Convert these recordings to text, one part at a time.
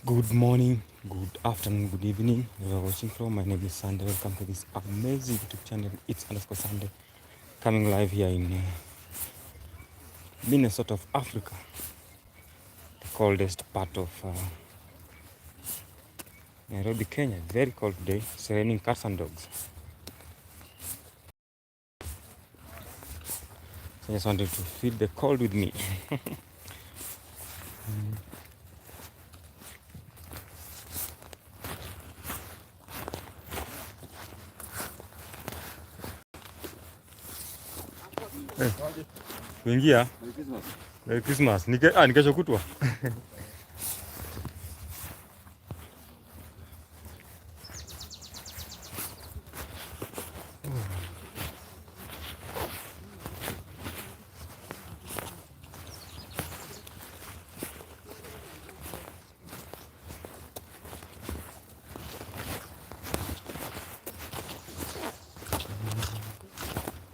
Good morning, good afternoon, good evening. Where you are watching from, my name is Sande. Welcome to this amazing YouTube channel. It's _Sande, coming live here in Minnesota of Africa, the coldest part of Nairobi, Kenya. Very cold today. It's raining cats and dogs. So I just wanted to feel the cold with me. Hey, kuingia Merry Christmas. Ni kesho kutwa.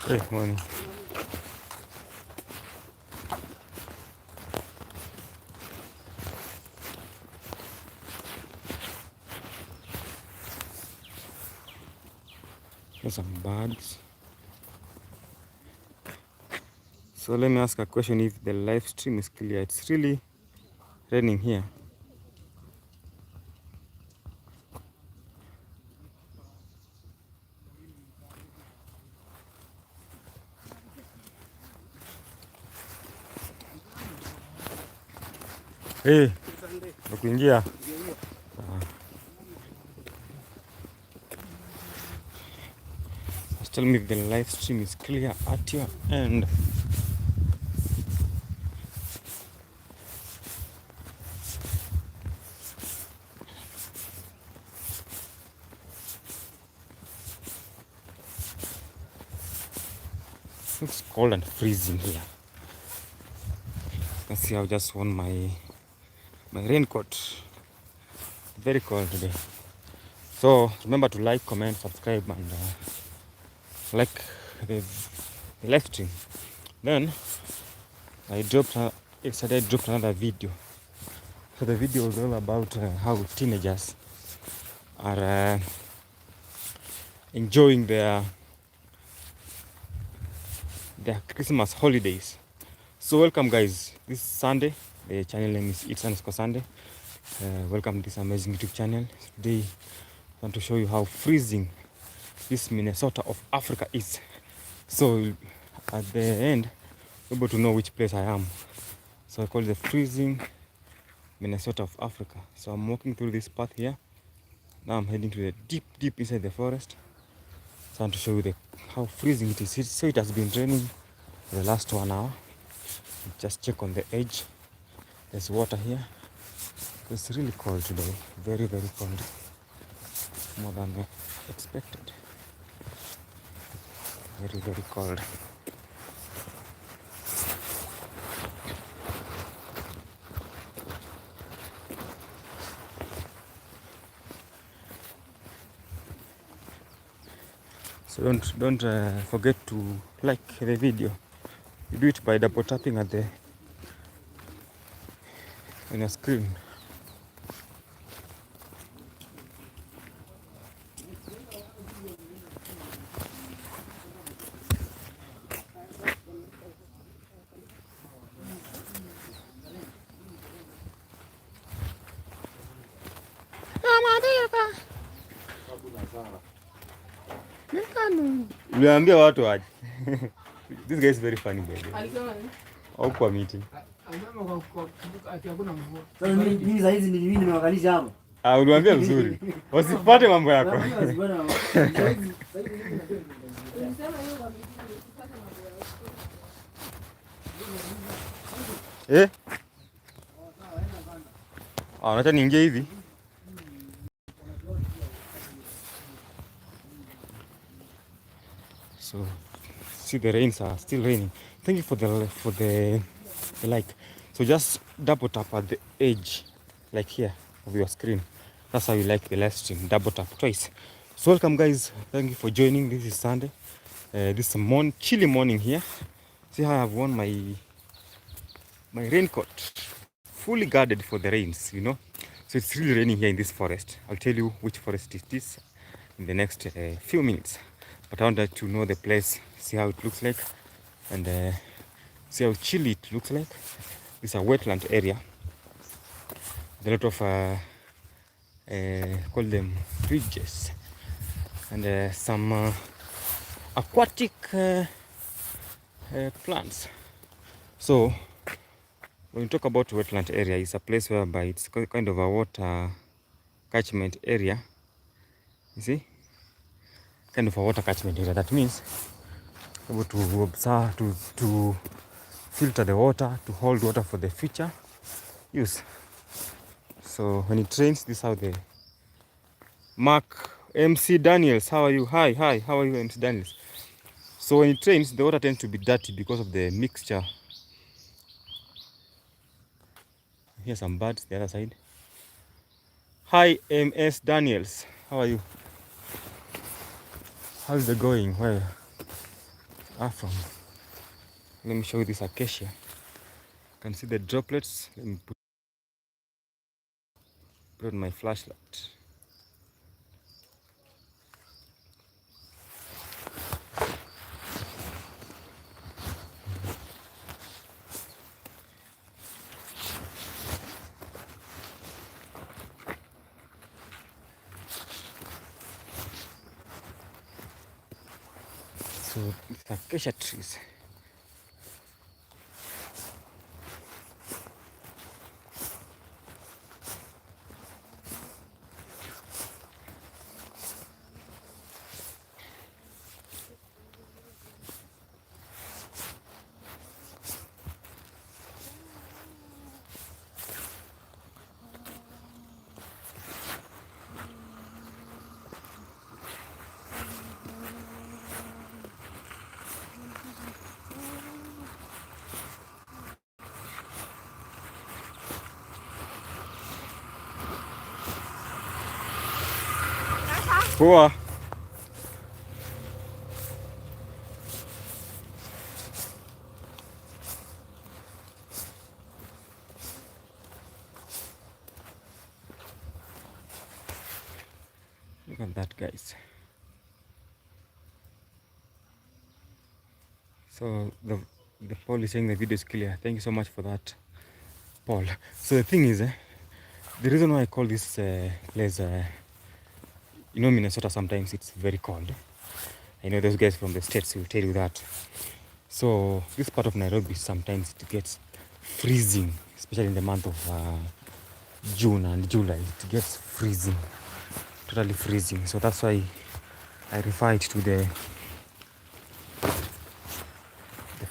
Hey, morning. Here's some birds. So let me ask a question if the live stream is clear. It's really raining here. Hey, kuingia. Tell me if the live stream is clear at your end. It's cold and freezing here. You can see I've just worn my raincoat. Very cold today. So remember to like, comment, subscribe, and like the live stream. Then yesterday I dropped another video. So the video was all about how teenagers are enjoying their Christmas holidays. So welcome guys, this is Sande. The channel name is It's Sande. Welcome to this amazing YouTube channel. Today I want to show you how freezing this Minnesota of Africa is. So at the end, you're able to know which place I am. So I call it the freezing Minnesota of Africa. So I'm walking through this path here. Now I'm heading to the deep inside the forest. So I want to show you how freezing it is. So it has been raining for the last 1 hour. Just check on the edge. There's water here. It's really cold today. Very, very cold. More than expected. Very, very cold. So don't forget to like the video. You do it by double tapping on your screen. Uliambia watu aje. This guy is very funny by the way. Au kwa meeting. Mimi saa hizi mimi nimewakalisha hapo. Uliambia vizuri. Wasipate mambo yako. Unataka niingie hivi? So see the rains are still raining. Thank you for the like. So just double tap at the edge, like here of your screen. That's how you like the live stream. Double tap twice. So welcome guys. Thank you for joining. This is Sunday. This is a chilly morning here. See how I have worn my raincoat, fully guarded for the rains, you know. So it's really raining here in this forest. I'll tell you which forest it is in the next few minutes. But I wanted to know the place, see how it looks like, and see how chilly it looks like. It's a wetland area. There are a lot of call them bridges and some aquatic plants. So when you talk about wetland area, it's a place whereby it's kind of a water catchment area. You see, kind of a water catchment area. That means able to observe, to filter the water, to hold water for the future use. So when it rains, this is how the Mark MC Daniels, how are you? Hi, how are you, MC Daniels? So when it rains, the water tends to be dirty because of the mixture. Here's some birds the other side. Hi, MS Daniels, how are you? How's it going? Where you are from? Let me show you this acacia. You can see the droplets. Let me put on my flashlight. So it's acacia trees. Poa. Look at that, guys. So the Paul is saying the video is clear. Thank you so much for that, Paul. So the thing is, the reason why I call this place, you know, Minnesota, sometimes it's very cold. I know those guys from the States will tell you that. So this part of Nairobi, sometimes it gets freezing, especially in the month of June and July. It gets freezing, totally freezing. So that's why I refer it to the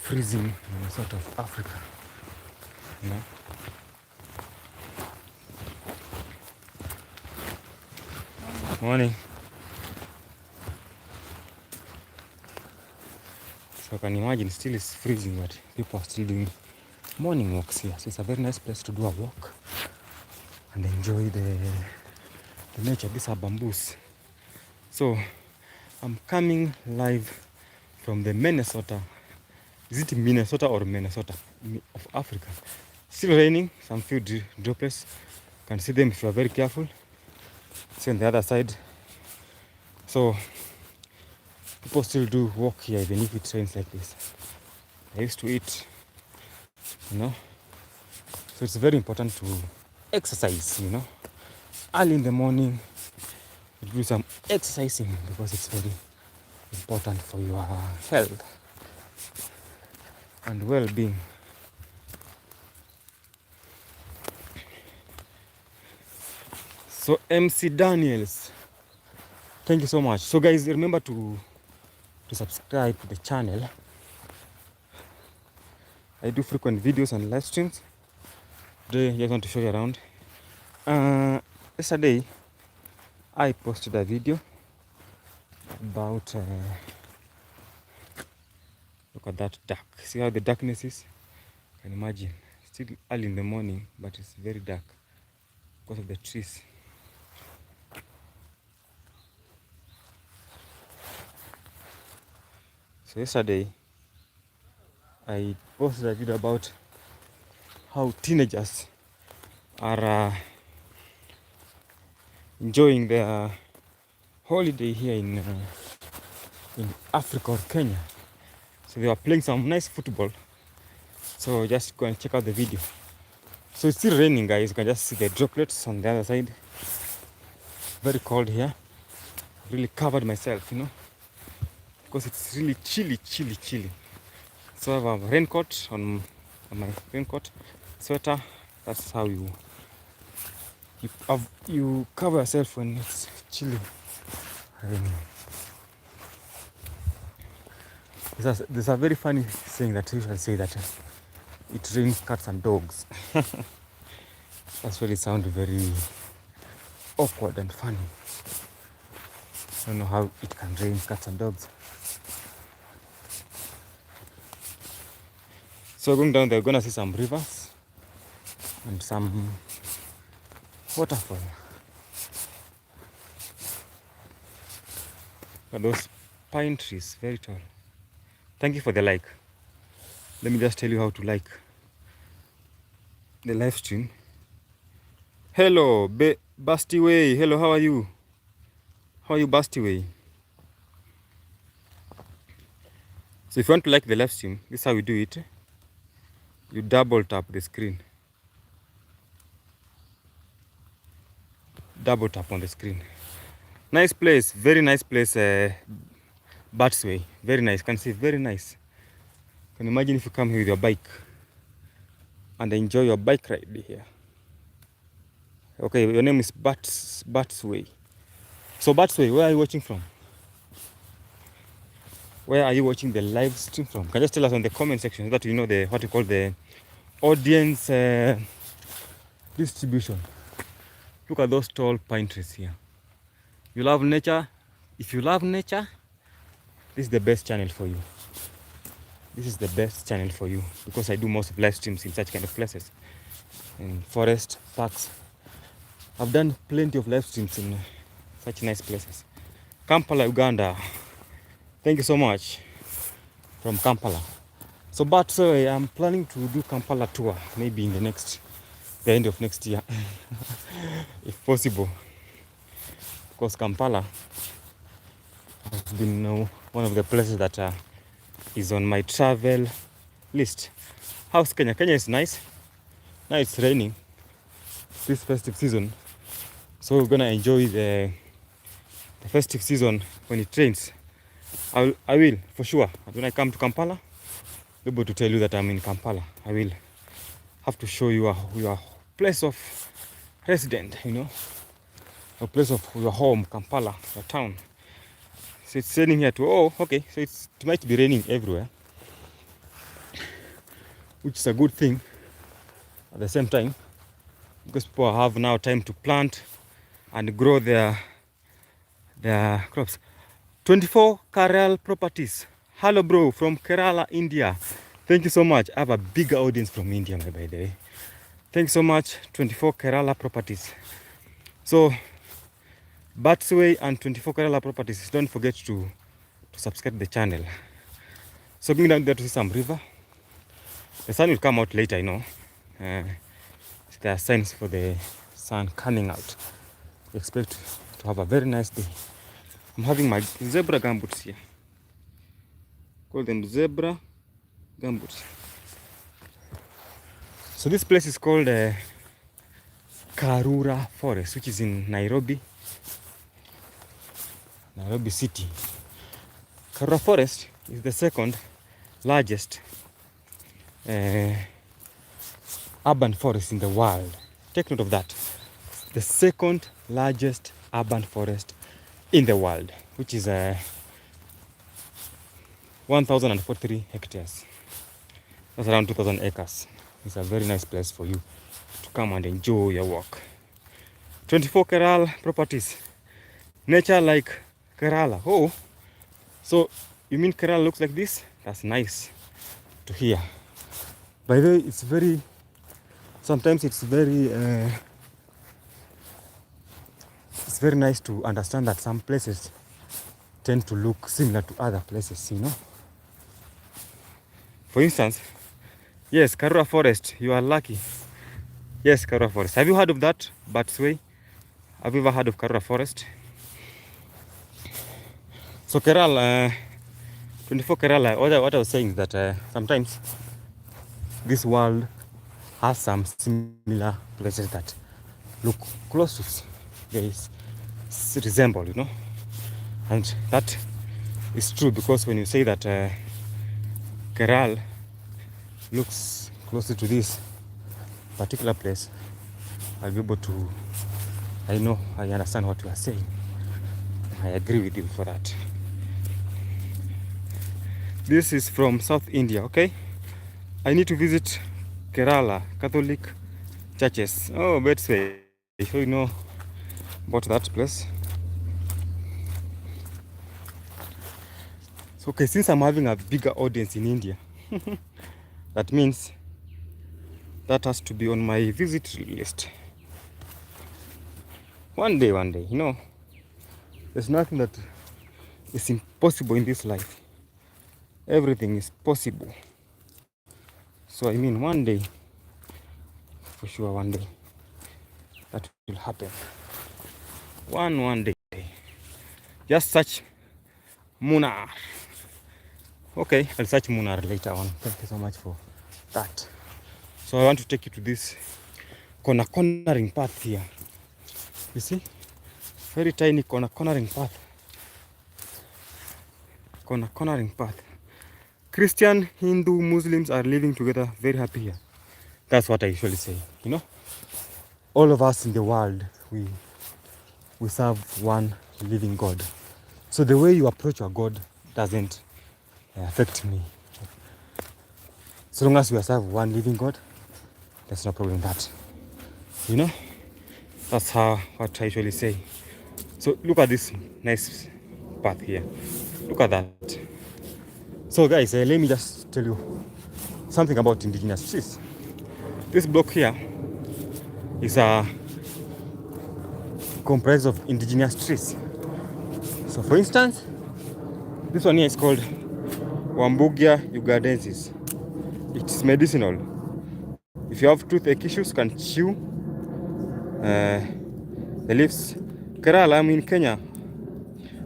freezing Minnesota of Africa. You know? Morning. So I can imagine still it's freezing, but people are still doing morning walks here. So it's a very nice place to do a walk and enjoy the nature. These are bamboos. So I'm coming live from the Minnesota. Is it Minnesota or Minnesota of Africa? Still raining, some few droplets. You can see them if you are very careful. See on the other side. So people still do walk here even if it rains like this. I used to eat, you know. So it's very important to exercise, you know. Early in the morning, do some exercising because it's very important for your health and well-being. So MC Daniels, thank you so much. So guys, remember to subscribe to the channel. I do frequent videos and live streams. Today I just want to show you around. Yesterday I posted a video about look at that dark. See how the darkness is? You can imagine. Still early in the morning, but it's very dark because of the trees. So yesterday I posted a video about how teenagers are enjoying their holiday here in Africa or Kenya. So they were playing some nice football. So just go and check out the video. So it's still raining, guys. You can just see the droplets on the other side. Very cold here. Really covered myself, because it's really chilly. So I have a raincoat on my raincoat, sweater. That's how you cover yourself when it's chilly, raining. There's a very funny saying that usually say that it rains cats and dogs. That's really sound very awkward and funny. I don't know how it can rain cats and dogs. So going down there, we're gonna see some rivers and some waterfall. But those pine trees, very tall. Thank you for the like. Let me just tell you how to like the live stream. Hello, Bastyway. Hello, how are you? How are you, Bastyway? So if you want to like the live stream, this is how we do it. You double tap the screen. Double tap on the screen. Nice place, very nice place. Batsway, very nice. Can see, very nice. Can you imagine if you come here with your bike and enjoy your bike ride here? Okay, your name is Batsway. So Batsway, where are you watching from? Where are you watching the live stream from? Can you just tell us on the comment section so that you know what you call the audience distribution. Look at those tall pine trees here. You love nature? If you love nature, this is the best channel for you. This is the best channel for you because I do most of live streams in such kind of places, in forest, parks. I've done plenty of live streams in such nice places. Kampala, Uganda. Thank you so much from Kampala. So, but I'm planning to do Kampala tour maybe in the end of next year, if possible. Because Kampala has been one of the places that is on my travel list. How's Kenya? Kenya is nice. Now it's raining this festive season, so we're gonna enjoy the festive season when it rains. I will for sure. When I come to Kampala, I'll be able to tell you that I'm in Kampala. I will have to show you your place of residence, a place of your home, Kampala, your town. So it's raining here too. Oh, okay. So it might be raining everywhere, which is a good thing at the same time, because people have now time to plant and grow their crops. 24 Kerala properties. Hello, bro, from Kerala, India. Thank you so much. I have a bigger audience from India, by the way. Thanks so much, 24 Kerala properties. So, Batsway and 24 Kerala properties, don't forget to subscribe to the channel. So, going down there to see some river. The sun will come out later, there are signs for the sun coming out. We expect to have a very nice day. I'm having my zebra gumboots here. Call them zebra gumboots. So this place is called Karura Forest, which is in Nairobi City. Karura Forest is the second largest urban forest in the world. Take note of that. The second largest urban forest in the world, which is 1,043 hectares. That's around 2,000 acres. It's a very nice place for you to come and enjoy your walk. 24 Kerala properties. Nature like Kerala. Oh, so you mean Kerala looks like this? That's nice to hear. By the way, sometimes it's very nice to understand that some places tend to look similar to other places, For instance, yes, Karura Forest, you are lucky. Yes, Karura Forest. Have you heard of that? Batsway? Have you ever heard of Karura Forest? So Kerala, 24 Kerala, what I was saying is that sometimes this world has some similar places that look close to guys resemble, you know, and that is true because when you say that Kerala looks closer to this particular place, I'll be able to, I understand what you are saying. I agree with you for that. This is from South India, okay? I need to visit Kerala Catholic churches. Oh, Betsway, so you know about that place. So, okay, since I'm having a bigger audience in India, that means that has to be on my visit list. One day, you know, there's nothing that is impossible in this life. Everything is possible. So I mean, one day, for sure, one day, that will happen. One day. Just search Munar. Okay, I'll search Munar later on. Thank you so much for that. So I want to take you to this cornering path here. You see? Very tiny cornering path. Cornering path. Christian, Hindu, Muslims are living together very happy here. That's what I usually say, you know? All of us in the world, we serve one living God. So the way you approach your God doesn't affect me. So long as we serve one living God, there's no problem with that. You know? That's what I usually say. So look at this nice path here. Look at that. So guys, let me just tell you something about indigenous trees. This block here is comprised of indigenous trees. So for instance, this one here is called Wambugia ugandensis. It's medicinal. If you have toothache issues, you can chew the leaves. Kerala, in Kenya,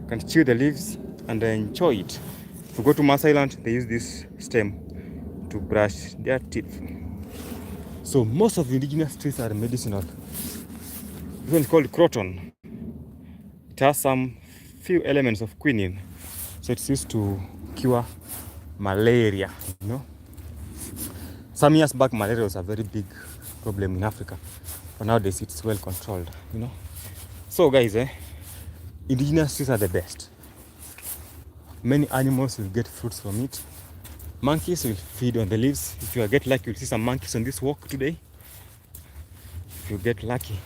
can chew the leaves and enjoy it. If you go to Maasai land, they use this stem to brush their teeth. So most of the indigenous trees are medicinal. This one is called croton. It has some few elements of quinine, so it's used to cure malaria, you know. Some years back, malaria was a very big problem in Africa, but nowadays it's well controlled, you know. So guys, indigenous trees are the best. Many animals will get fruits from it. Monkeys will feed on the leaves. If you get lucky, you'll see some monkeys on this walk today. If you get lucky.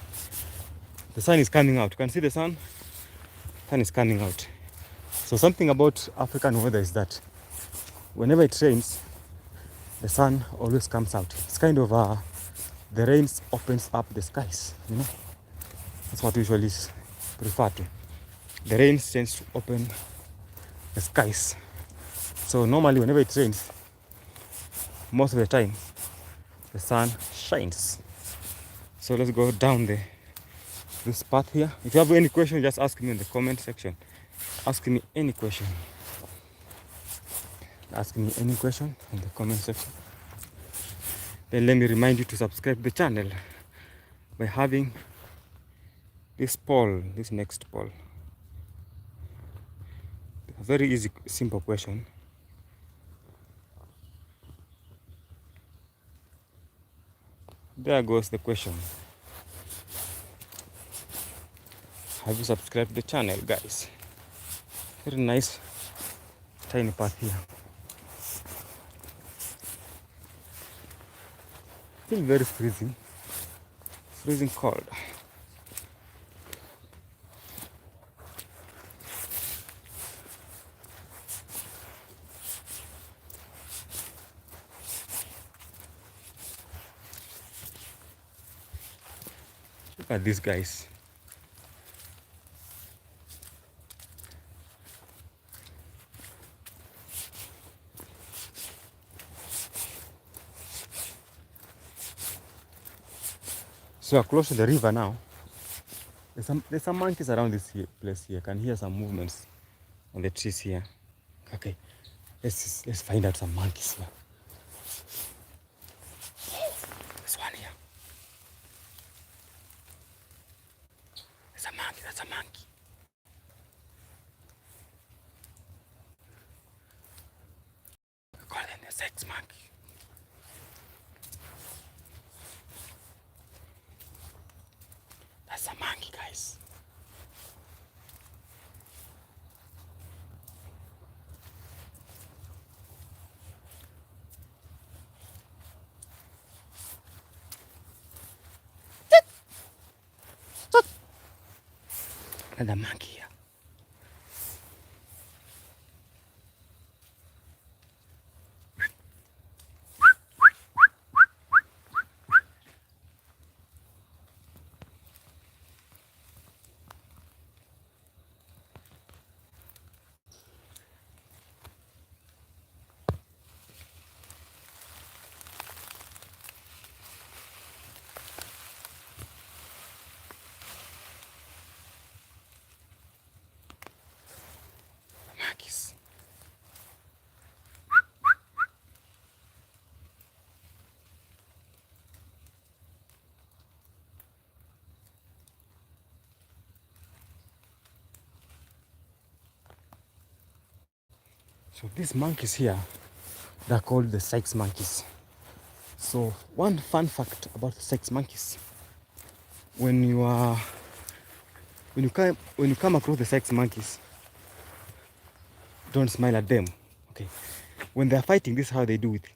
The sun is coming out. You can see the sun? The sun is coming out. So something about African weather is that whenever it rains, the sun always comes out. It's kind of the rains opens up the skies, you know. That's what we usually prefer to. The rain tends to open the skies. So normally whenever it rains, most of the time, the sun shines. So let's go down this path here. If you have any question, just ask me in the comment section. Ask me any question. Ask me any question in the comment section. Then let me remind you to subscribe to the channel by having this poll, this next poll. A very easy, simple question. There goes the question. Have you subscribed to the channel, guys? Very nice tiny path here. Still very freezing cold. Look at these guys. So we're close to the river now. There's some monkeys around this place here. I can hear some movements on the trees here. Okay, let's find out some monkeys here. There's one here. There's a monkey. That's a monkey. We call them the sex monkey. That's a monkey, guys. Another monkey here. Monkeys. So these monkeys here, they're called the sex monkeys. So one fun fact about the sex monkeys: when you come across the sex monkeys, don't smile at them. Okay, when they're fighting, this is how they do it.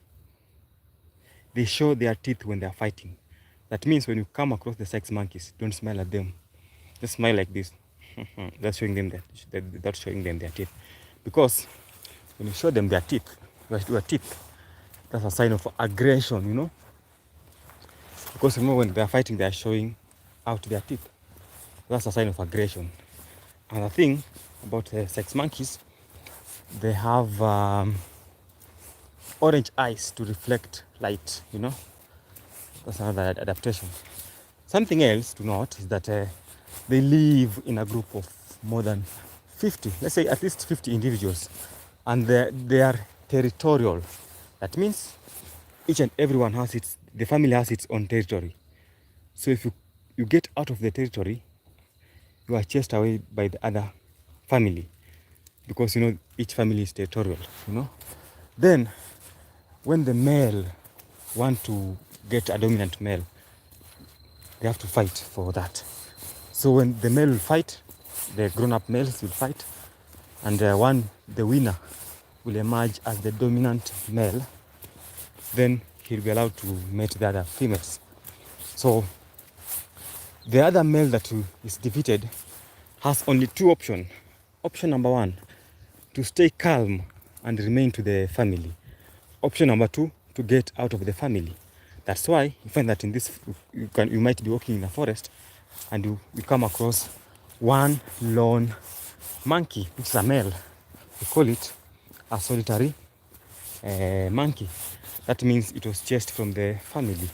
They show their teeth when they're fighting. That means when you come across the sex monkeys, don't smile at them. Just smile like this. That's showing them that's showing them their teeth. Because when you show them their teeth, your teeth, that's a sign of aggression, you know. Because remember, when they're fighting, they're showing out their teeth. That's a sign of aggression. Another thing about sex monkeys, they have orange eyes to reflect light, you know. That's another adaptation. Something else to note is that they live in a group of more than 50, let's say at least 50 individuals, and they are territorial. That means each and everyone the family has its own territory. So if you get out of the territory, you are chased away by the other family, because you know each family is territorial, you know. Then when the male want to get a dominant male, they have to fight for that. So when the male will fight, the grown-up males will fight, and the winner will emerge as the dominant male. Then he'll be allowed to mate the other females. So the other male that is defeated has only two options. Option number one, to stay calm and remain to the family. Option number two, to get out of the family. That's why you find that in this, you might be walking in a forest and you come across one lone monkey, which is a male. We call it a solitary monkey. That means it was chased from the family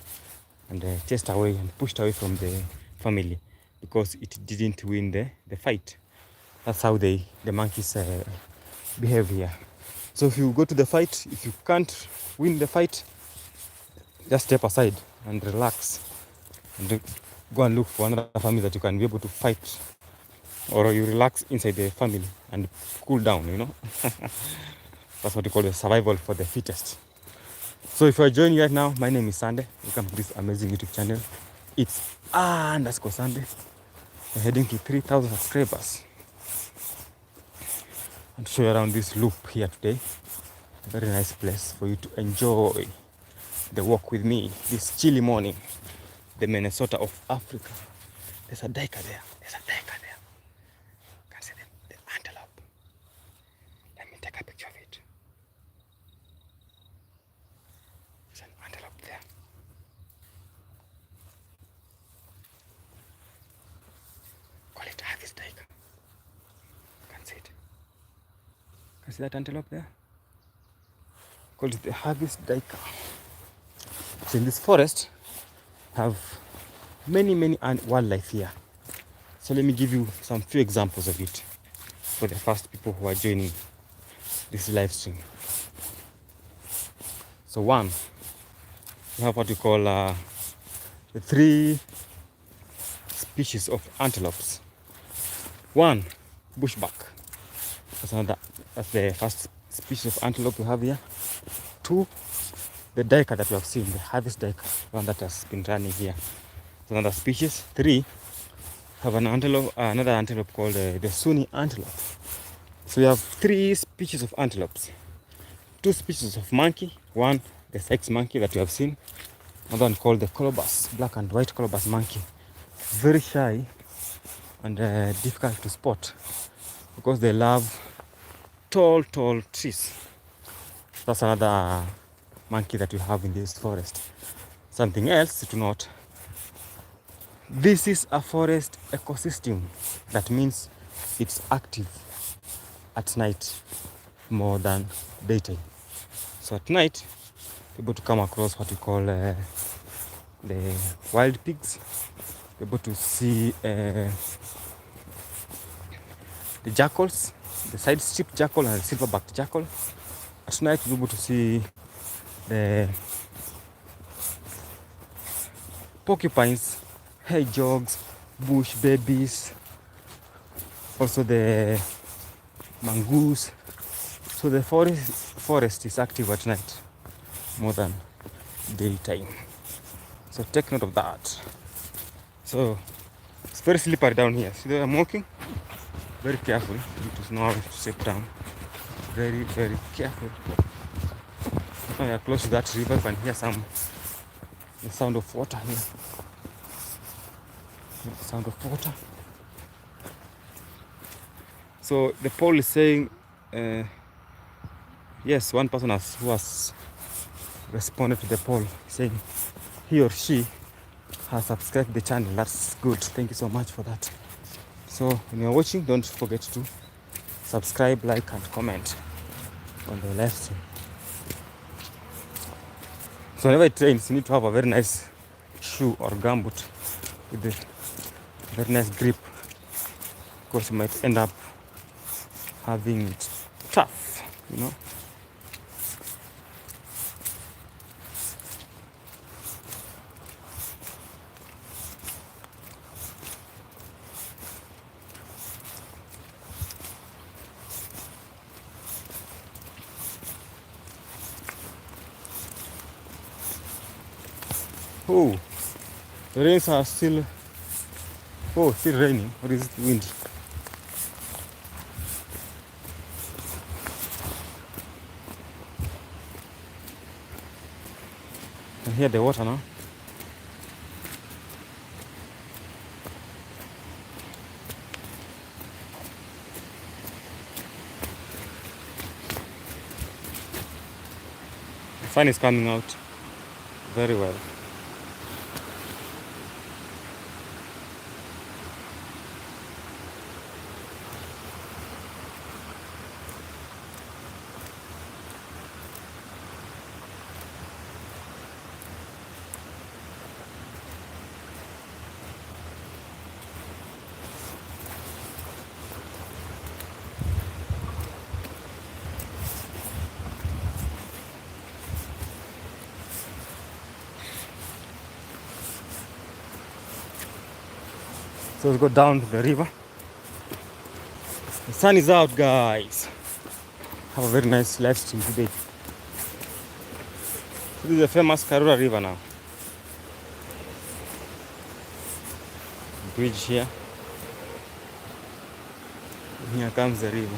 and chased away and pushed away from the family because it didn't win the fight. That's how the monkeys behave here. So if you go to the fight, if you can't win the fight, just step aside and relax and go and look for another family that you can be able to fight, or you relax inside the family and cool down, you know. That's what we call the survival for the fittest. So if you're joining right now, my name is Sande. Welcome to this amazing YouTube channel. It's _Sande. We're heading to 3,000 subscribers. And show you around this loop here today. A very nice place for you to enjoy the walk with me this chilly morning. The Minnesota of Africa. There's a duiker there. There's a duiker there. You can see the antelope. Let me take a picture of it. There's an antelope there. Call it harvest duiker. You can see it. Can you see that antelope there? Call it the harvest duiker. So in this forest, have many wildlife here. So let me give you some few examples of it for the first people who are joining this live stream. So one, we have what we call the 3 species of antelopes. 1, bushback. That's the first species of antelope we have here. 2, the duiker that we have seen, the harvest duiker, one that has been running here. It's another species. 3, have another antelope called the Sunni antelope. So we have 3 species of antelopes. 2 species of monkey. 1, the sex monkey that we have seen. Another one called the colobus, black and white colobus monkey. Very shy and difficult to spot because they love tall trees. That's another monkey that we have in this forest. Something else to note, this is a forest ecosystem. That means it's active at night more than daytime. So at night, able to come across what we call the wild pigs, able to see the jackals, the side strip jackal and the silverback jackal. At night, we're able to see the porcupines, hedgehogs, bush babies, also the mongoose. So the forest is active at night more than daytime. So take note of that. So it's very slippery down here. See, I'm walking. Very careful. You just know how to sit down. Very careful. Now you're close to that river, you can hear the sound of water here. The sound of water. So the poll is saying, yes, one person who has responded to the poll saying he or she has subscribed to the channel. That's good. Thank you so much for that. So when you're watching, don't forget to subscribe, like, and comment on the live stream. So whenever it rains, you need to have a very nice shoe or gumboot with a very nice grip, because you might end up having it tough, you know. Oh, the rains are still raining. What is it? Wind. I can hear the water now. The sun is coming out very well. So let's go down to the river. The sun is out, guys. Have a very nice live stream today. This is the famous Karura River now. Bridge here. And here comes the river.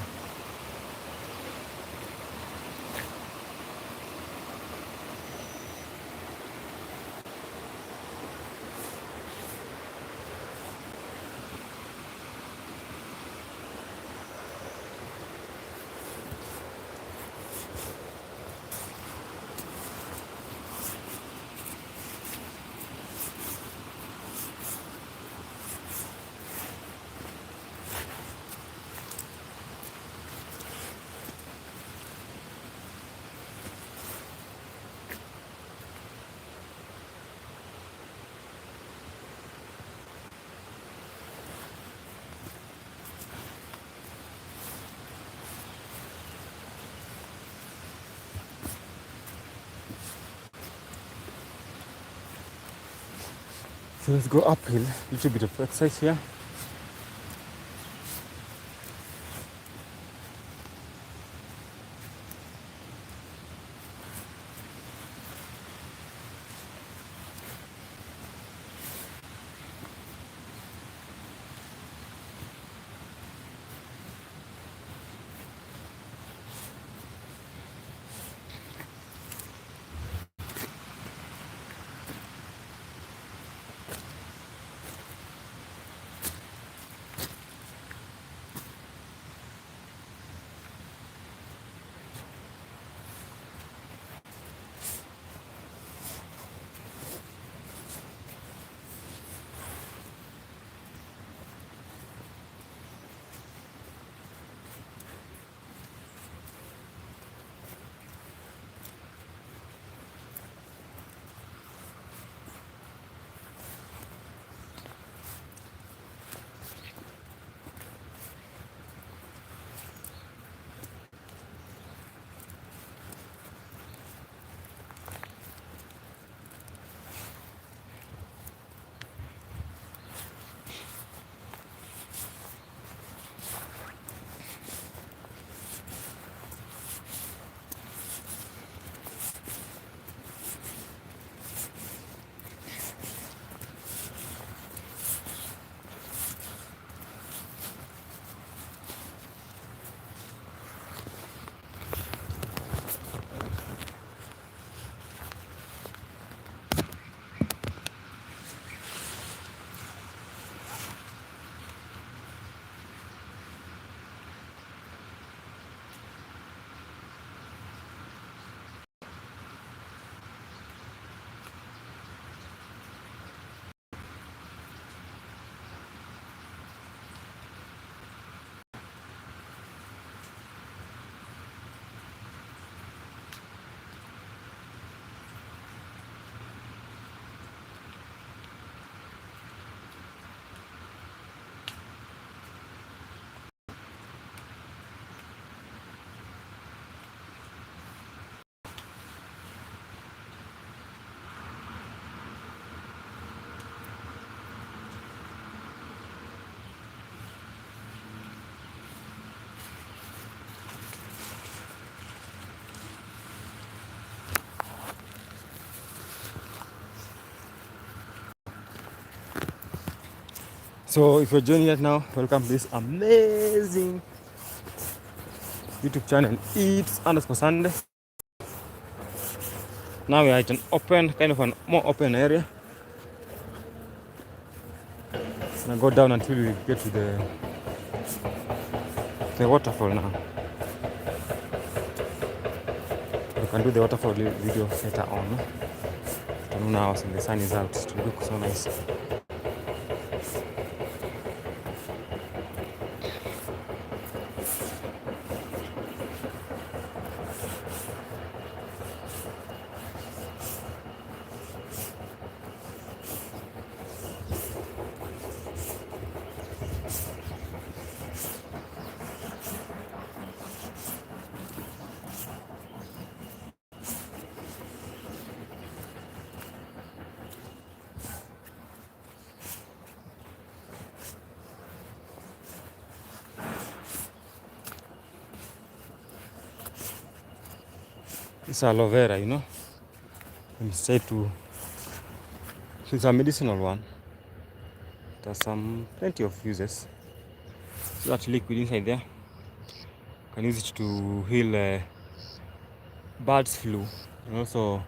So let's go uphill, a little bit of exercise here. So if you're joining us now, welcome to this amazing YouTube channel. It's underscore Sunday. Now we are at an open, kind of a more open area. And I go down until we get to the waterfall now. We can do the waterfall video later on. Afternoon hours and the sun is out. It will look so nice. It's aloe vera, you know. And it's said to, so it's a medicinal one. There's plenty of uses. So that liquid inside there, you can use it to heal bird's flu, and also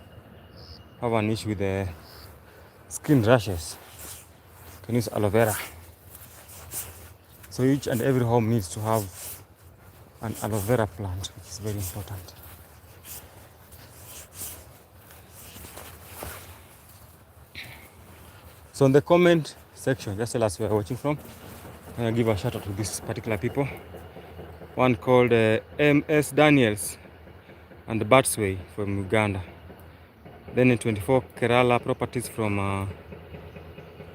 have an issue with skin rashes. You can use aloe vera. So each and every home needs to have an aloe vera plant, which is very important. So in the comment section, just tell us where you're watching from. And I'll give a shout out to these particular people. One called MS Daniels and the Batsway from Uganda. Then in 24 Kerala Properties from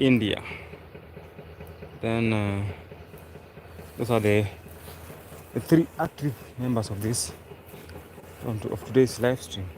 India. Then those are the three active members of this of today's live stream.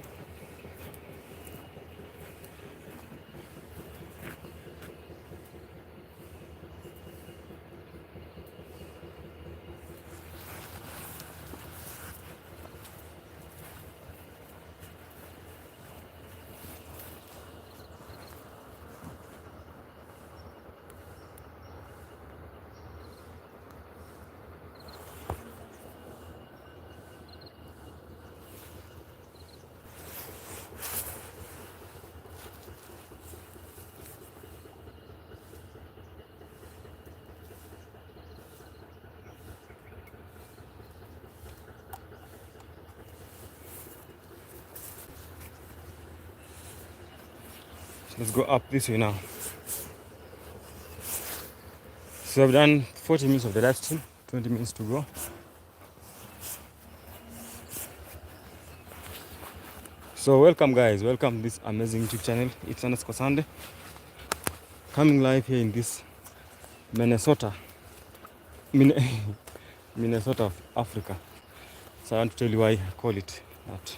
Let's go up this way now. So I've done 40 minutes of the live stream, 20 minutes to go. So welcome guys, welcome to this amazing YouTube channel. It's Sande, coming live here in this Minnesota, Minnesota of Africa. So I want to tell you why I call it that.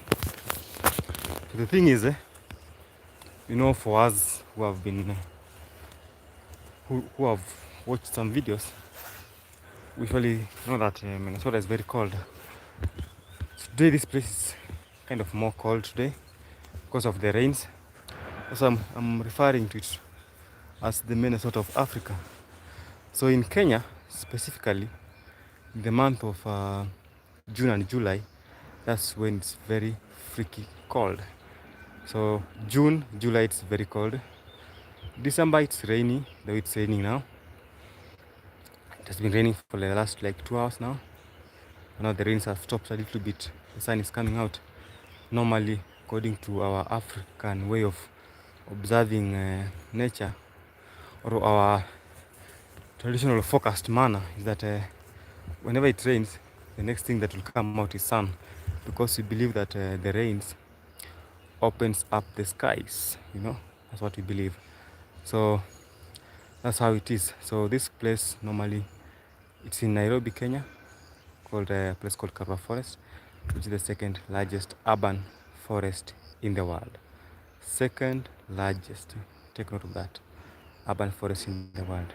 So the thing is, you know, for us who have been, who have watched some videos, we usually know that Minnesota is very cold. Today this place is kind of more cold today because of the rains. So I'm referring to it as the Minnesota of Africa. So in Kenya specifically, in the month of June and July, that's when it's very freaky cold. So June, July it's very cold. December it's rainy, though it's raining now. It has been raining for the last like 2 hours now. Now the rains have stopped a little bit. The sun is coming out. Normally, according to our African way of observing nature, or our traditional forecast manner, is that whenever it rains, the next thing that will come out is sun, because we believe that the rains opens up the skies. You know, that's what we believe. So that's how it is. So this place normally, it's in Nairobi, Kenya, called a place called Karura Forest, which is the second largest urban forest in the world. Second largest, take note of that, urban forest in the world.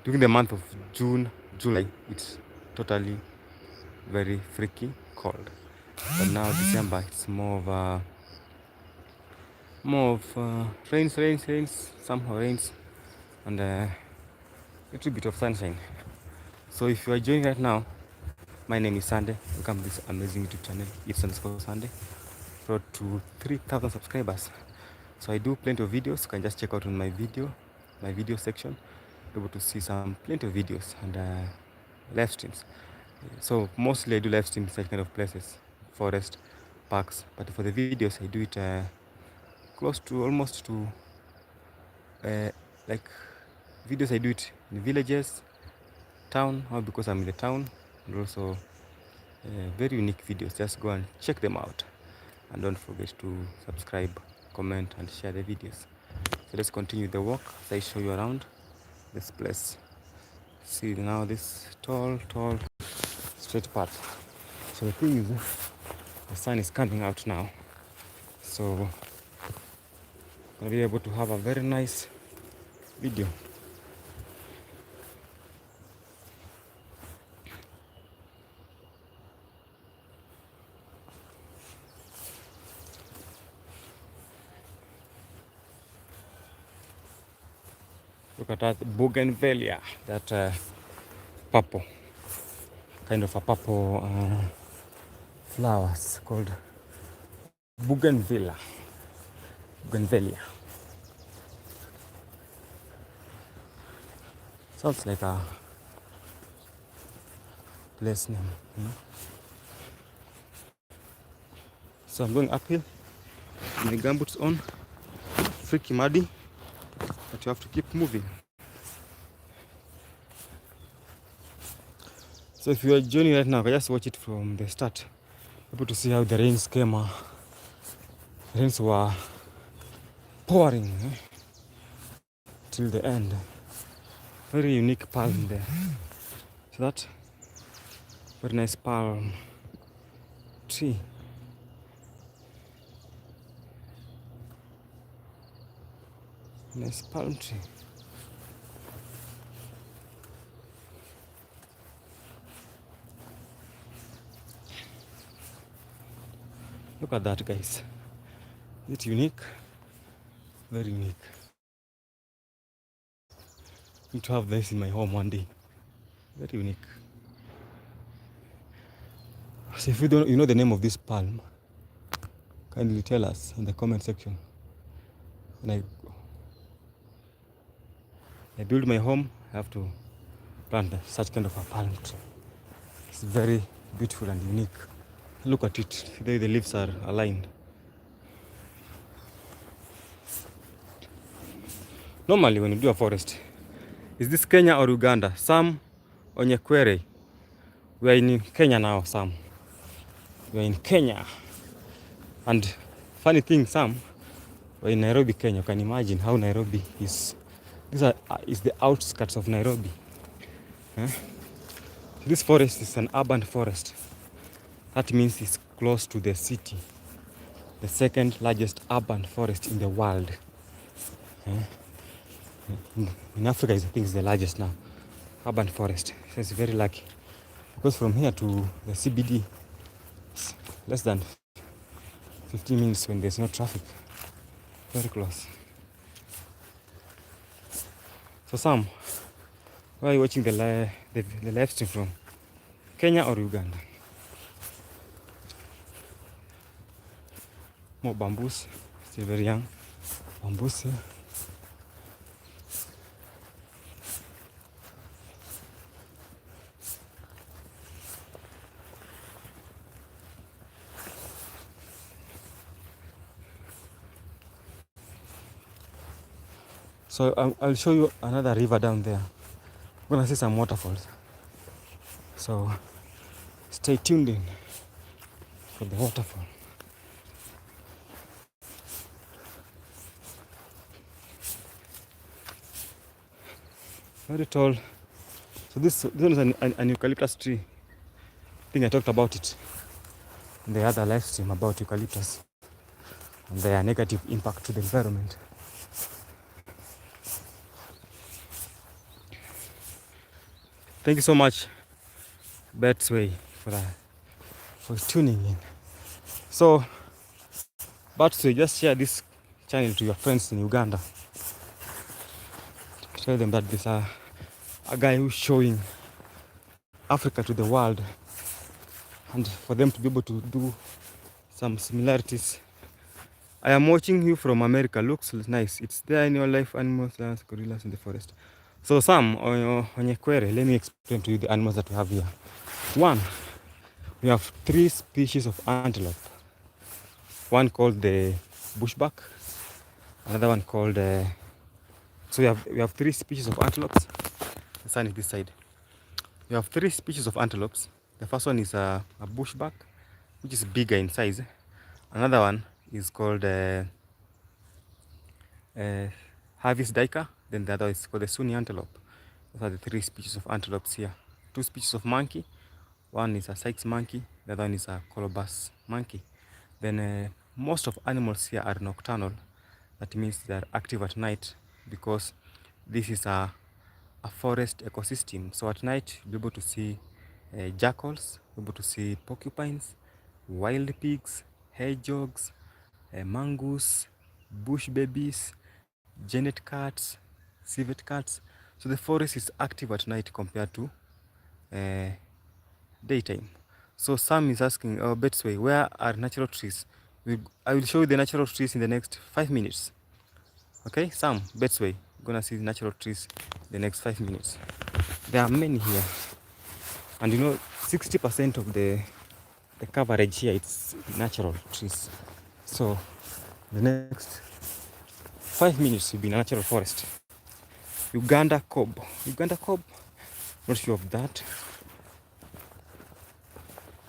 During the month of June, July, it's totally very freaky cold. But now December, it's more of rains, somehow rains, and a little bit of sunshine. So if you are joining right now, my name is Sande. Welcome to this amazing YouTube channel. It's Sande. Brought to 3,000 subscribers. So I do plenty of videos. You can just check out on my video section. You're able to see some plenty of videos and live streams. So mostly I do live streams in such kind of places, forest, parks. But for the videos, I do it close to almost to like videos I do it in villages, town, or because I'm in the town, and also very unique videos. Just go and check them out, and don't forget to subscribe, comment, and share the videos. So let's continue the walk as I show you around this place. See now this tall straight path. So the thing is, the sun is coming out now, so I'll be able to have a very nice video. Look at that bougainvillea, that purple, kind of a purple flowers called bougainvillea. Sounds like a place name, you know? So I'm going uphill, my gumboots on, freaky muddy, but you have to keep moving. So if you are joining right now, just watch it from the start. Able to see how the rains came. Rains were pouring till the end. Very unique palm there. So that very nice palm tree. Nice palm tree. Look at that, guys. It's unique, very unique. I need to have this in my home one day. Very unique. So if you don't, you know the name of this palm, kindly tell us in the comment section. When I build my home, I have to plant such kind of a palm tree. It's very beautiful and unique. Look at it. The leaves are aligned. Normally when you do a forest, is this Kenya or Uganda? Sam Onyekwere, we are in Kenya now, Sam. We are in Kenya. And funny thing, Sam, we're in Nairobi, Kenya. You can imagine how Nairobi is. Is the outskirts of Nairobi. Huh? This forest is an urban forest. That means it's close to the city. The second largest urban forest in the world. In Africa, I think it's the largest now. Urban forest. So it's very lucky. Because from here to the CBD, it's less than 15 minutes when there's no traffic. Very close. So Sam, where are you watching the live stream from? Kenya or Uganda? More bamboos, still very young. Bamboos here. So I'll show you another river down there. We're gonna see some waterfalls. So stay tuned in for the waterfall. Very tall. So this one is an eucalyptus tree. I think I talked about it in the other live stream about eucalyptus and their negative impact to the environment. Thank you so much, Betsway, for tuning in. So, Betsway, just share this channel to your friends in Uganda. Tell them that there's a guy who's showing Africa to the world, and for them to be able to do some similarities. I am watching you from America. Looks nice. It's there in your life, animals, lions, gorillas in the forest. So Sam, on your query, let me explain to you the animals that we have here. One, we have 3 species of antelope. One called the bushback, another one called so we have 3 species of antelopes. The sun is this side. We have 3 species of antelopes. The first one is a bushback, which is bigger in size. Another one is called Harvey's duiker. Then the other is called the Sunni antelope. Those are the 3 species of antelopes here. 2 species of monkey. One is a Sykes monkey. The other one is a colobus monkey. Then most of animals here are nocturnal. That means they are active at night because this is a forest ecosystem. So at night you'll be able to see jackals, you'll be able to see porcupines, wild pigs, hedgehogs, mongoose, bush babies, genet cats, civet cats. So the forest is active at night compared to daytime. So Sam is asking, oh, Betsway, where are natural trees? I will show you the natural trees in the next 5 minutes. Okay, Sam, Betsway, gonna see the natural trees in the next 5 minutes. There are many here. And you know, 60% of the coverage here, it's natural trees. So the next 5 minutes will be natural forest. Uganda cob. Not sure of that.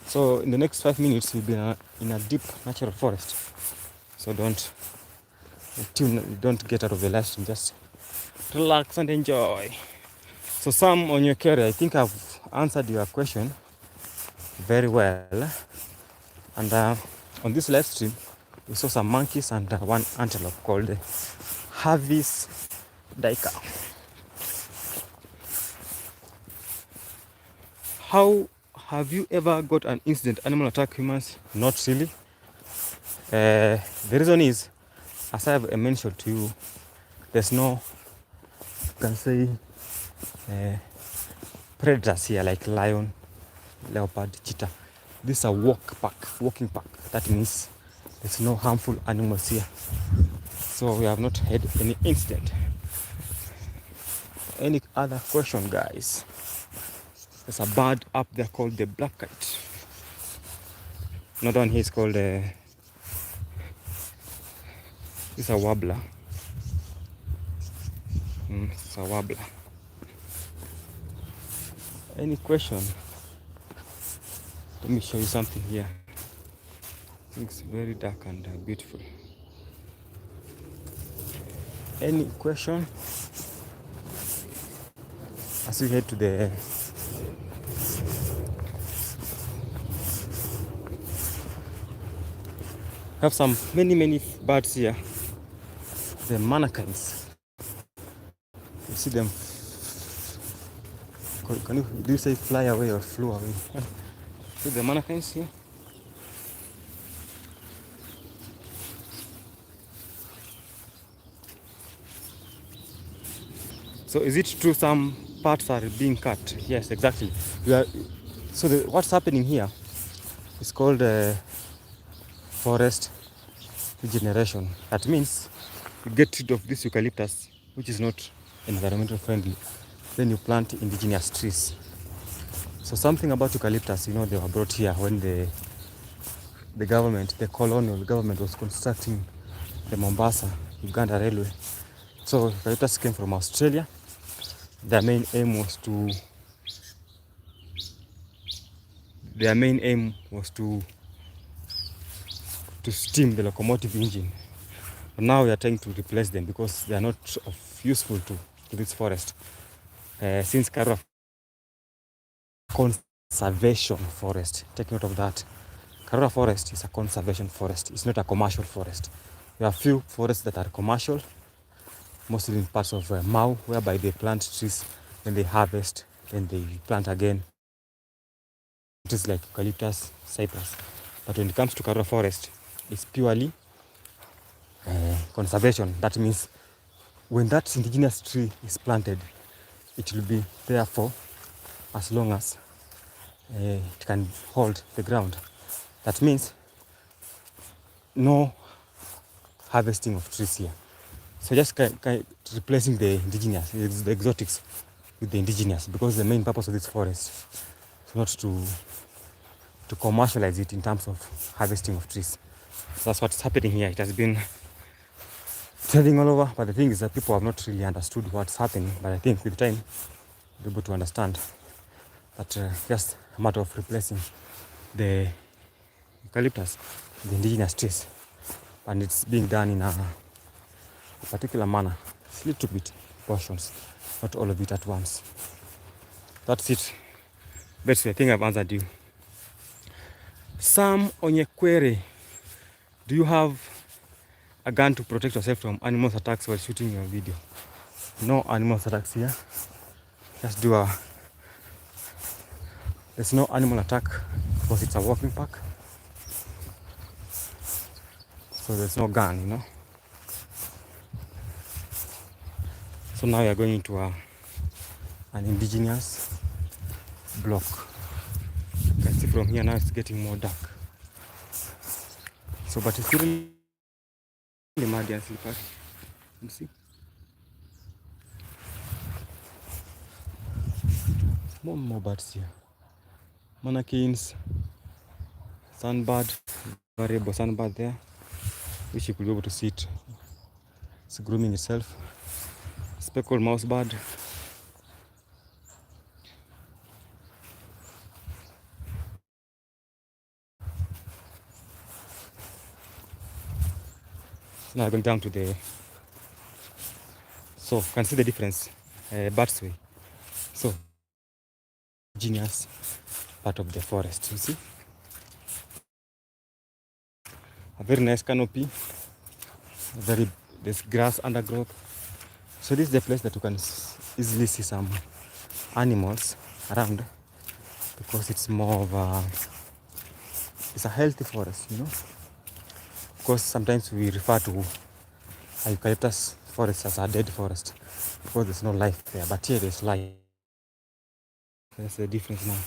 So in the next 5 minutes we'll be in a deep natural forest. So don't get out of the live stream, just relax and enjoy. So Sam, on your career, I think I've answered your question very well. And on this live stream we saw some monkeys and one antelope called Harvey's duiker. How have you ever got an incident animal attack humans? Not really. The reason is, as I have mentioned to you, there's no, you can say, predators here like lion, leopard, cheetah. This is a walking pack. That means there's no harmful animals here. So we have not had any incident. Any other question, guys? There's a bird up there called the black kite. Another one here is called this is a warbler. Sawabla. Any question? Let me show you something here. It's very dark and beautiful. Any question? As we head to the have some many birds here. The manakins. You see them. Do you say fly away or flew away? See the manakins here. So is it true some parts are being cut? Yes, exactly. So what's happening here is called forest regeneration. That means you get rid of this eucalyptus, which is not environmental friendly. Then you plant indigenous trees. So something about eucalyptus, you know, they were brought here when the government, the colonial government, was constructing the Mombasa-Uganda railway. So eucalyptus came from Australia. Their main aim was to steam the locomotive engine. But now we are trying to replace them because they are not useful to this forest. Since Karura conservation forest, take note of that. Karura forest is a conservation forest. It's not a commercial forest. There are few forests that are commercial, mostly in parts of Mau, whereby they plant trees, then they harvest, then they plant again. It is like eucalyptus, cypress. But when it comes to Karura forest, it's purely conservation. That means when that indigenous tree is planted, it will be there for as long as it can hold the ground. That means no harvesting of trees here. So just replacing the indigenous, the exotics with the indigenous, because the main purpose of this forest is not to commercialize it in terms of harvesting of trees. So that's what's happening here. It has been trending all over, but the thing is that people have not really understood what's happening. But I think with time, they're able to understand that just a matter of replacing the eucalyptus, the indigenous trees, and it's being done in a particular manner. It's a little bit portions, not all of it at once. That's it. Basically, I think I've answered you. Sam Onyekwere, do you have a gun to protect yourself from animals attacks while shooting your video? No animal attacks here. Just do there's no animal attack because it's a walking park. So there's no gun, you know. So now we are going into an indigenous block. You can see from here now it's getting more dark. So but it's really muddy and slippery. You see? More birds here. Manakins, sunbird, variable sunbird there, which you could be able to see it. It's grooming itself. Speckled mousebird. Now going down to the, so you can see the difference, birds way. So genius part of the forest, you see. A very nice canopy, there's grass undergrowth. So this is the place that you can easily see some animals around because it's more of it's a healthy forest, you know. Of course, sometimes we refer to eucalyptus forest as a dead forest because there's no life there, but here there's life. That's the difference now.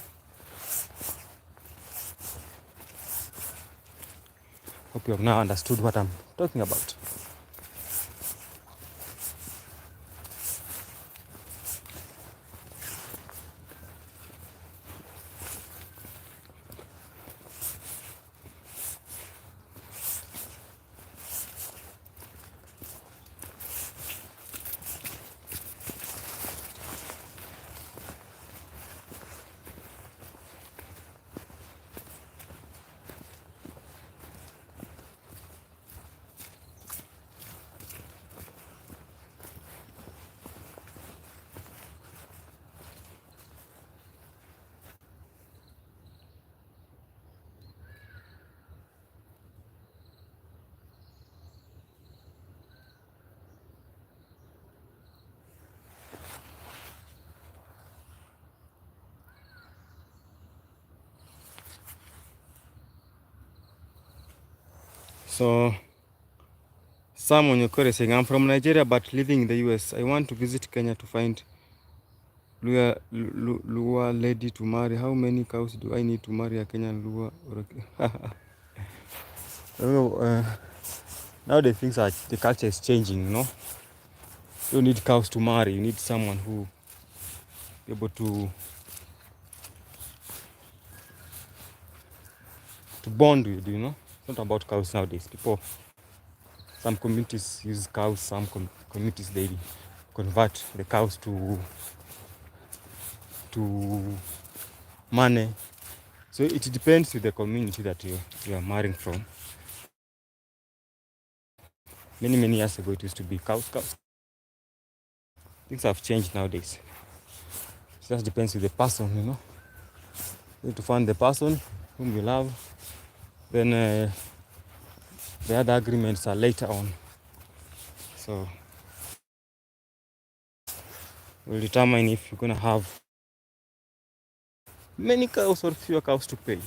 Hope you have now understood what I'm talking about. So Sam Onyokore saying, I'm from Nigeria but living in the US. I want to visit Kenya to find Lua lady to marry. How many cows do I need to marry a Kenyan Lua? Nowadays things are, the culture is changing, you know. You don't need cows to marry. You need someone who be able to bond with, you know. It's not about cows nowadays. Some communities use cows. Some communities they convert the cows to money. So it depends with the community that you are marrying from. Many years ago it used to be cows. Things have changed nowadays. It just depends with the person, you know. You need to find the person whom you love. Then the other agreements are later on. So will determine if you're gonna have many cows or fewer cows to pay.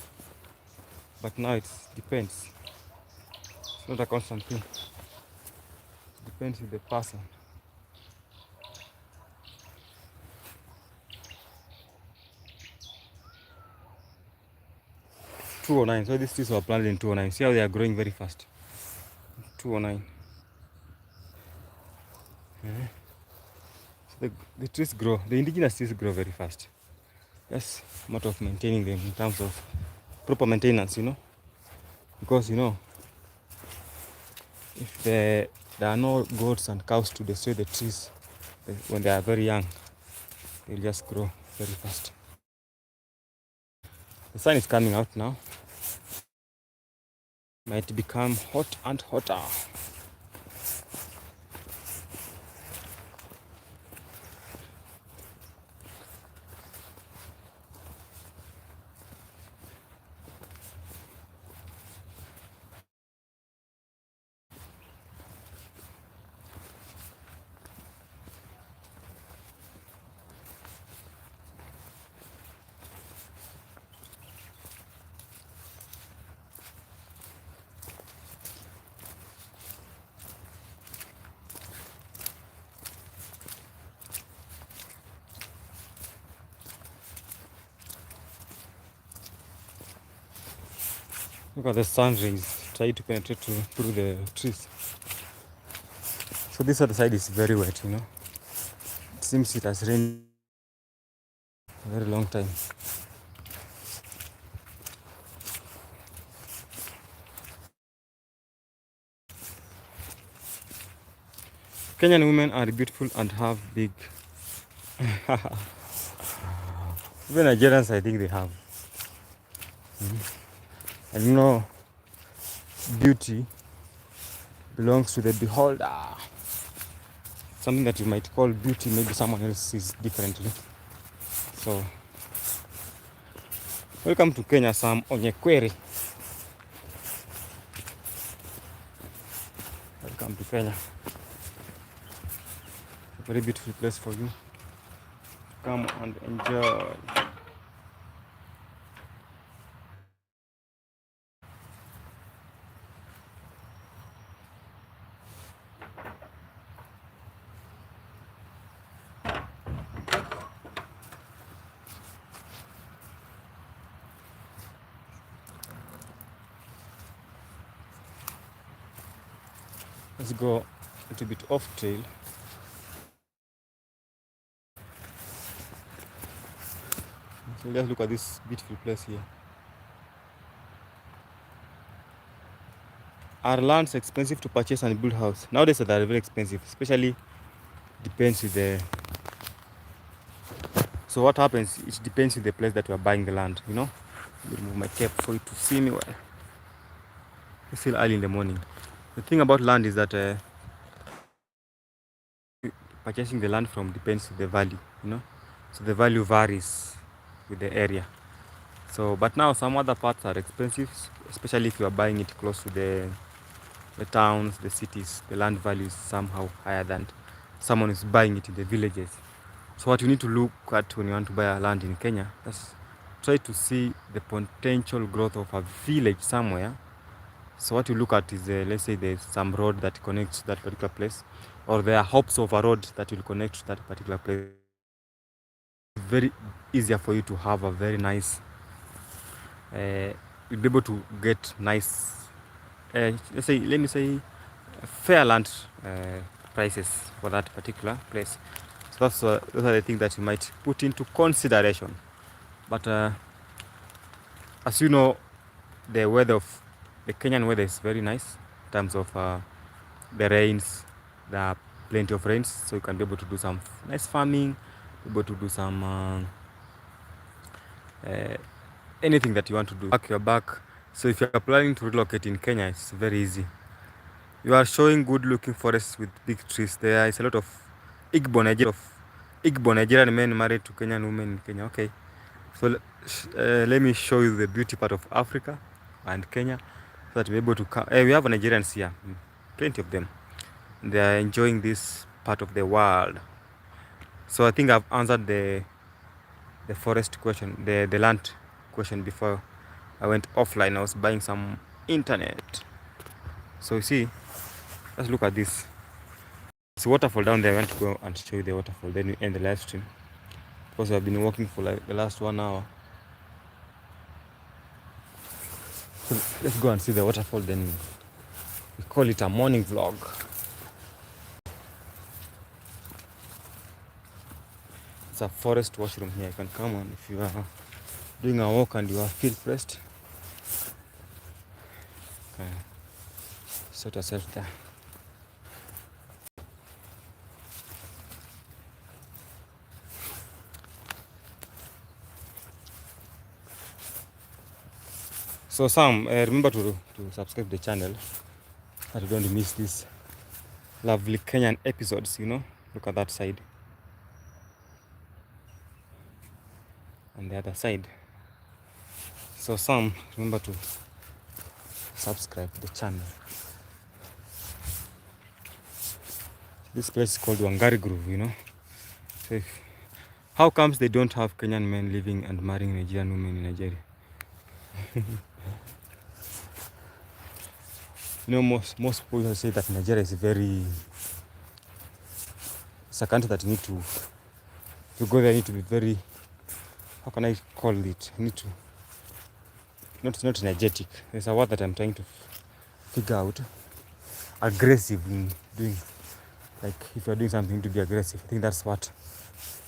But now it depends. It's not a constant thing. It depends with the person. $209. So these trees were planted in 209. See how they are growing very fast. 209. So the trees grow. The indigenous trees grow very fast. Just a matter of maintaining them in terms of proper maintenance, you know. Because, you know, if there are no goats and cows to destroy the trees when they are very young, they'll just grow very fast. The sun is coming out now. Might become hot and hotter. Look at the sun rays try to penetrate through the trees. So this other side is very wet, you know. It seems it has rained a very long time. Kenyan women are beautiful and have big. Even Nigerians, I think they have. And you know, beauty belongs to the beholder. Something that you might call beauty, maybe someone else sees differently. So, welcome to Kenya, Sam Onyekwere. Welcome to Kenya. A very beautiful place for you. Come and enjoy. Let's go a little bit off trail. So let's look at this beautiful place here. Are lands expensive to purchase and build house? Nowadays they are very expensive, especially depends with the. So what happens? It depends with the place that you are buying the land. You know, let me move my cap for you to see me well. It's still early in the morning. The thing about land is that purchasing the land from depends with the value. You know, so the value varies with the area. So, but now some other parts are expensive, especially if you are buying it close to the towns, the cities. The land value is somehow higher than someone is buying it in the villages. So what you need to look at when you want to buy a land in Kenya, just try to see the potential growth of a village somewhere So what you look at is, let's say there's some road that connects that particular place, or there are hopes of a road that will connect to that particular place. Very easier for you to have a very nice, you'll be able to get nice, let me say, fair land prices for that particular place. So those are the things that you might put into consideration. But as you know, the weather of the Kenyan weather is very nice in terms of the rains. There are plenty of rains, so you can be able to do some nice farming, be able to do some anything that you want to do. Back your back. So if you are planning to relocate in Kenya, it's very easy. You are showing good looking forests with big trees. There is a lot of Igbo Nigerian men married to Kenyan women in Kenya. Okay, so let me show you the beauty part of Africa and Kenya, so that we're able to come. We have Nigerians here, plenty of them. They are enjoying this part of the world. So I think I've answered the forest question, the land question before I went offline. I was buying some internet. So you see, let's look at this. It's a waterfall down there. I want to go and show you the waterfall. Then we end the live stream because I've been walking for like the last 1 hour. So let's go and see the waterfall. Then we call it a morning vlog. It's a forest washroom here. You can come on if you are doing a walk and you are feel pressed. Okay. Sort yourself there. So Sam, remember to subscribe to the channel so you don't miss these lovely Kenyan episodes, you know. Look at that side. And the other side. So Sam, remember to subscribe to the channel. This place is called Wangari Groove, you know. So how comes they don't have Kenyan men living and marrying Nigerian women in Nigeria? You know, most people say that Nigeria is it's a country that you need to go there. You need to be very, how can I call it? You need to, not energetic. There's a word that I'm trying to figure out. Aggressive in doing, like if you're doing something, to be aggressive. I think that's what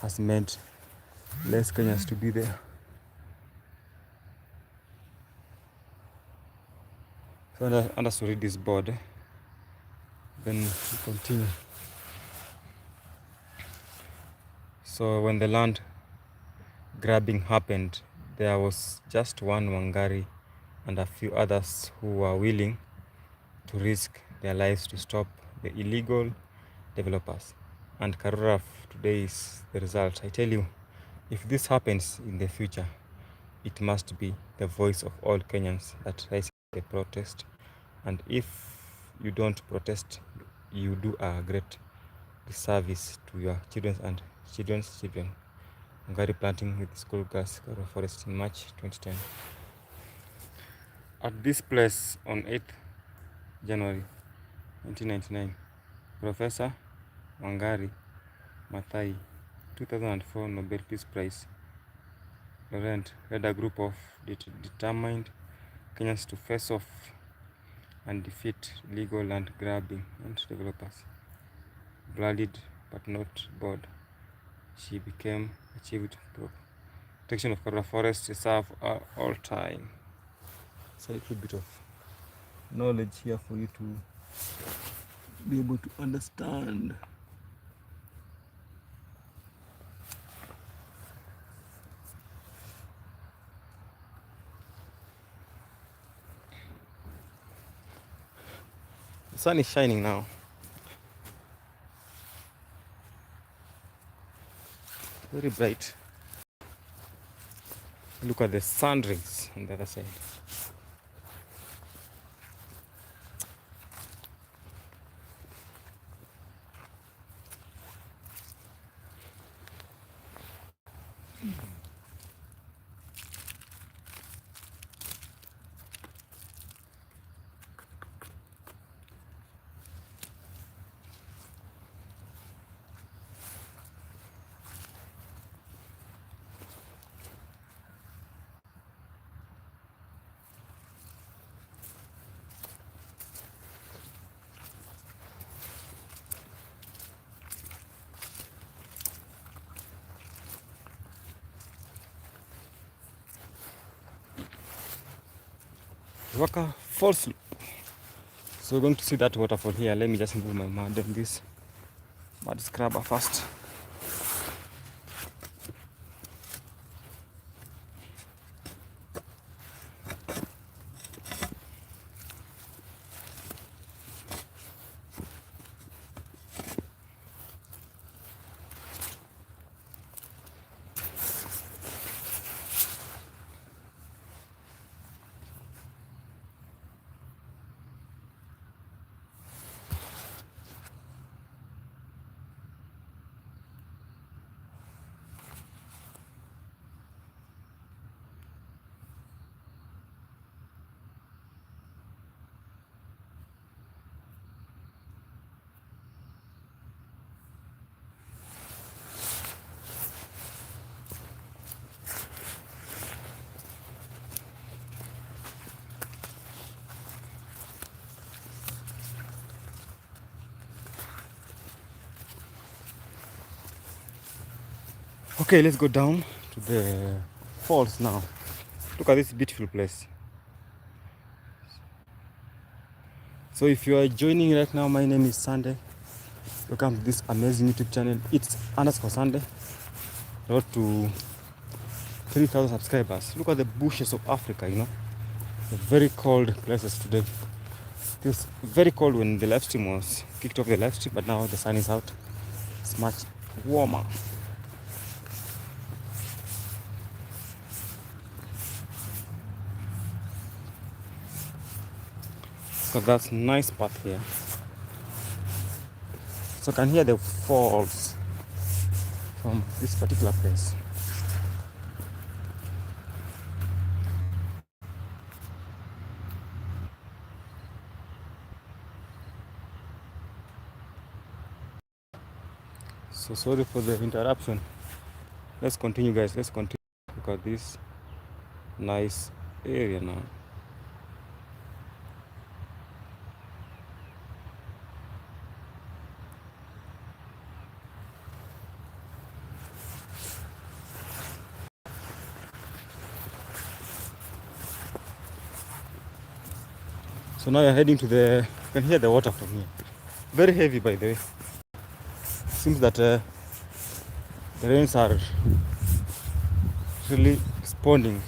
has meant less Kenyans to be there. So I understood read this board. Then we continue. So when the land grabbing happened, there was just one Wangari and a few others who were willing to risk their lives to stop the illegal developers. And Karura today is the result. I tell you, if this happens in the future, it must be the voice of all Kenyans that rises the protest. And if you don't protest, you do a great disservice to your children and children's children. Wangari planting with school girls Karura forest in March 2010. At this place on 8th January 1999, Professor Wangari Maathai, 2004 Nobel Peace Prize laureate, led a group of determined Kenyans to face off and defeat illegal land grabbing and developers. Bloodied but not bored, she achieved protection of Karura Forest Reserve all time. So a little bit of knowledge here for you to be able to understand. The sun is shining now. Very bright. Look at the sun rays on the other side. Waka Falls. So we're going to see that waterfall here. Let me just move my mud and this mud scrubber first. Okay, let's go down to the falls now. Look at this beautiful place. So if you are joining right now, my name is Sande. Welcome to this amazing YouTube channel. It's _Sande. Road to 3,000 subscribers. Look at the bushes of Africa, you know. The very cold places today. It was very cold when the live stream was kicked off the live stream, but now the sun is out. It's much warmer. So that's nice path here. So I can hear the falls from this particular place. So sorry for the interruption. Let's continue, guys. Let's continue. Look at this nice area now. So now you're heading to the, you can hear the water from here. Very heavy, by the way. Seems that the rains are really responding.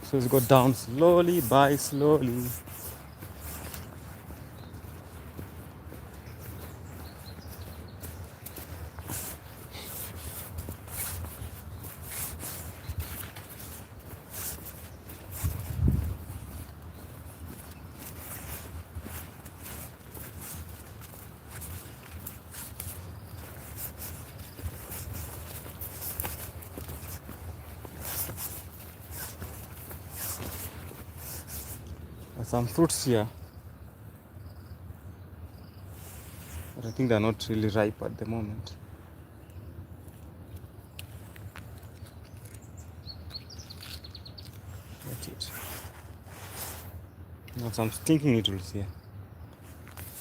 So let's go down slowly by slowly. There's some fruits here, but I think they're not really ripe at the moment. That's it. Now some stinking needles here.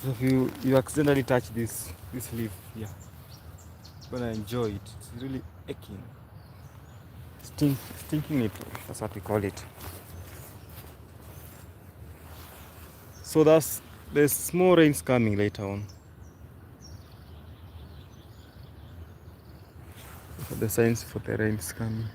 So if you accidentally touch this leaf here, you're gonna enjoy it. It's really aching. Stinking nettle, that's what we call it. So there's more rains coming later on. The signs for the rains coming.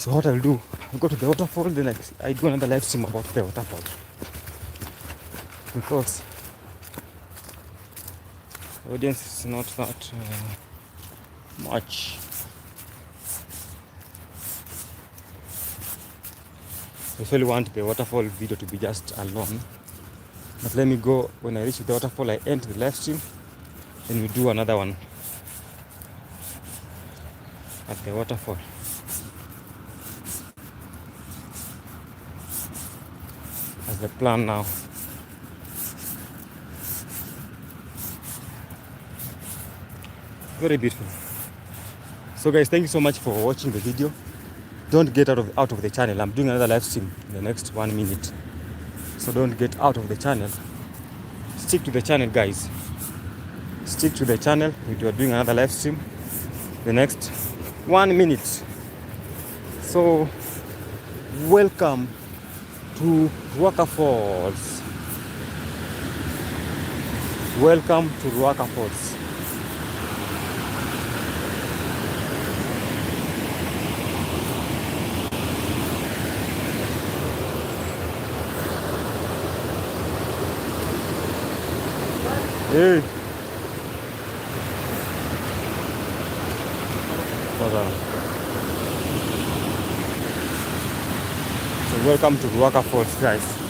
So what I'll do, I'll go to the waterfall, then I do another live stream about the waterfall, because the audience is not that much. I usually want the waterfall video to be just alone, but let me go. When I reach the waterfall, I end the live stream, then we do another one at the waterfall. That's the plan now. Very beautiful. So guys, thank you so much for watching the video. Don't get out of the channel. I'm doing another live stream in the next 1 minute, so don't get out of the channel. Stick to the channel, guys. Stick to the channel. We are doing another live stream the next 1 minute. So welcome to Ruaka Falls. Welcome to Ruaka Falls. Hey. So welcome to Ruaka Falls, guys.